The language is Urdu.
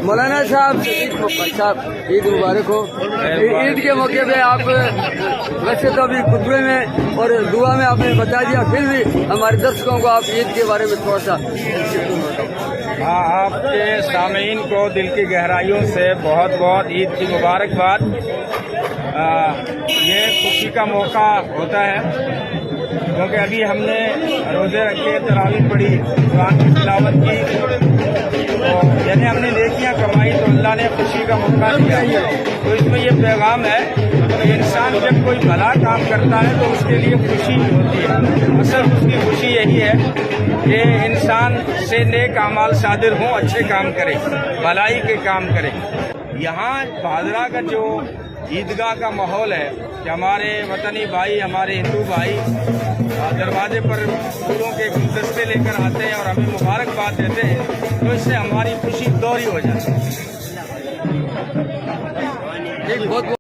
مولانا صاحب عید مبارک ہو. عید کے موقع پہ آپ ویسے تو ابھی خطبے میں اور دعا میں آپ نے بتا دیا, پھر بھی ہمارے درشکوں کو آپ عید کے بارے میں تھوڑا سا. ہاں, آپ کے سامعین کو دل کی گہرائیوں سے بہت بہت عید کی مبارکباد. یہ خوشی کا موقع ہوتا ہے کیونکہ ابھی ہم نے روزے رکھے, تراویح پڑھی, قرآن کی تلاوت کی, تو یعنی ہم نے نیکیاں کمائی تو اللہ نے خوشی کا موقع دیا. تو اس میں یہ پیغام ہے کہ انسان جب کوئی بھلا کام کرتا ہے تو اس کے لیے خوشی ہوتی ہے. اصل اس کی خوشی یہی ہے کہ انسان سے نیک اعمال صادر ہوں, اچھے کام کرے, بھلائی کے کام کرے. یہاں بھادرہ کا جو عیدگاہ کا ماحول ہے کہ ہمارے وطنی بھائی, ہمارے ہندو بھائی دروازے پر پھولوں کے گلدستے لے کر آتے ہیں اور ہمیں مبارکباد دیتے ہیں, تو اس سے ہماری خوشی دوہری ہو جاتی ہے.